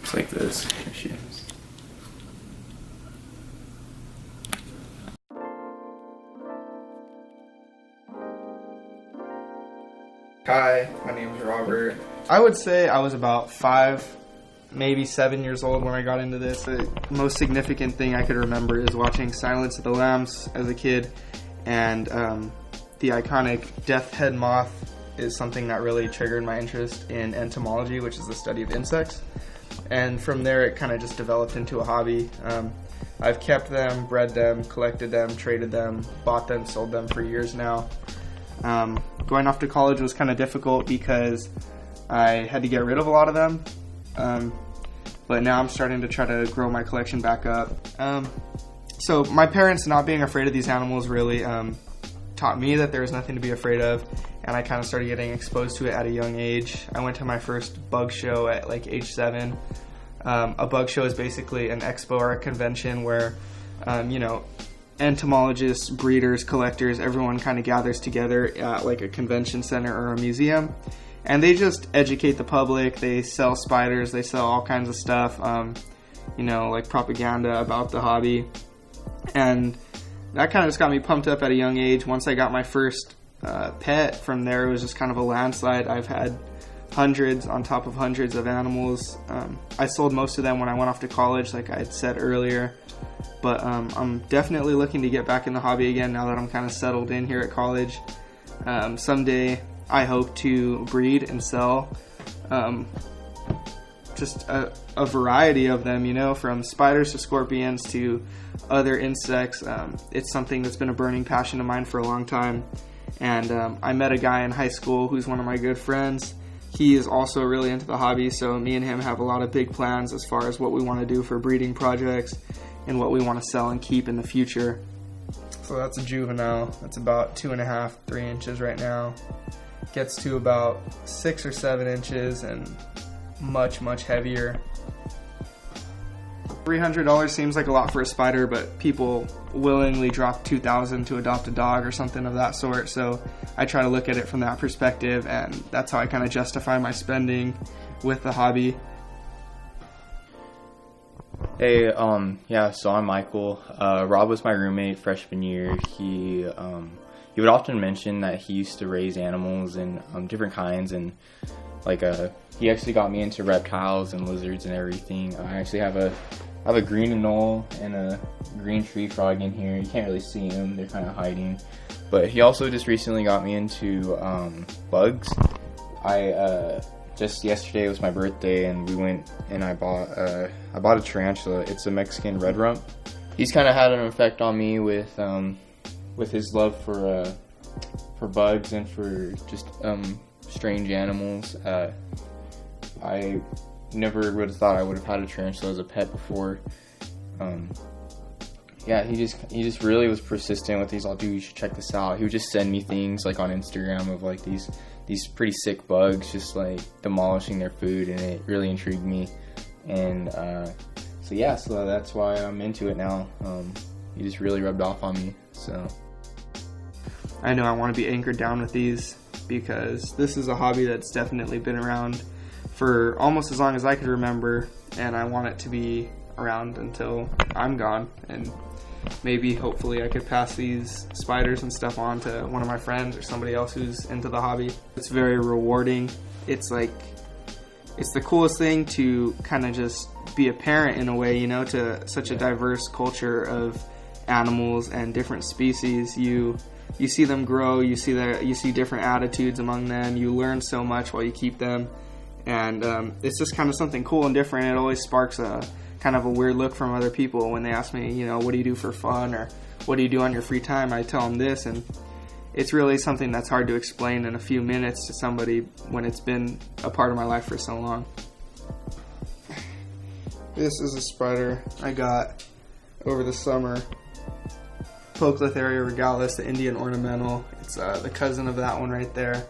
It's like this. Here she is. Hi, my name is Robert. I would say I was about 5, maybe 7 years old when I got into this. The most significant thing I could remember is watching Silence of the Lambs as a kid, and the iconic death head moth is something that really triggered my interest in entomology, which is the study of insects. And from there it kind of just developed into a hobby. I've kept them, bred them, collected them, traded them, bought them, sold them for years now. Going off to college was kind of difficult because I had to get rid of a lot of them, but now I'm starting to try to grow my collection back up. So my parents not being afraid of these animals really taught me that there was nothing to be afraid of, and I kind of started getting exposed to it at a young age. I went to my first bug show at like age 7. A bug show is basically an expo or a convention where, entomologists, breeders, collectors, everyone kind of gathers together at like a convention center or a museum, and they just educate the public. They sell spiders, they sell all kinds of stuff, like propaganda about the hobby, and that kind of just got me pumped up at a young age. Once I got my first pet, from there it was just kind of a landslide. I've had hundreds on top of hundreds of animals. I sold most of them when I went off to college, like I had said earlier. But I'm definitely looking to get back in the hobby again now that I'm kind of settled in here at college. Someday I hope to breed and sell just a variety of them, from spiders to scorpions to other insects. It's something that's been a burning passion of mine for a long time. And I met a guy in high school who's one of my good friends. He is also really into the hobby, so me and him have a lot of big plans as far as what we want to do for breeding projects and what we want to sell and keep in the future. So that's a juvenile. That's about 2.5, 3 inches right now. Gets to about 6 or 7 inches and much, much heavier. $300 seems like a lot for a spider, but people willingly drop $2,000 to adopt a dog or something of that sort. So I try to look at it from that perspective, and that's how I kind of justify my spending with the hobby. Hey, so I'm Michael. Rob was my roommate freshman year. He would often mention that he used to raise animals and different kinds, and he actually got me into reptiles and lizards and everything. I actually have a green anole and a green tree frog in here. You can't really see them; they're kind of hiding. But he also just recently got me into bugs. Just yesterday was my birthday, and we went and I bought a tarantula. It's a Mexican red rump. He's kind of had an effect on me with his love for bugs and for just strange animals. I never would have thought I would have had a tarantula as a pet before. He just really was persistent with these. You should check this out. He would just send me things like on Instagram of like these pretty sick bugs just like demolishing their food, and it really intrigued me. And so that's why I'm into it now. He just really rubbed off on me. So I know I want to be anchored down with these because this is a hobby that's definitely been around for almost as long as I could remember, and I want it to be around until I'm gone. And maybe, hopefully, I could pass these spiders and stuff on to one of my friends or somebody else who's into the hobby. It's very rewarding. It's the coolest thing to kind of just be a parent in a way, to such a diverse culture of animals and different species. You see them grow, you see different attitudes among them, you learn so much while you keep them, and it's just kind of something cool and different. It always sparks a kind of a weird look from other people when they ask me, what do you do for fun, or what do you do on your free time? I tell them this, and it's really something that's hard to explain in a few minutes to somebody when it's been a part of my life for so long. This is a spider I got over the summer. Poecilotharia regalis, the Indian ornamental. It's the cousin of that one right there.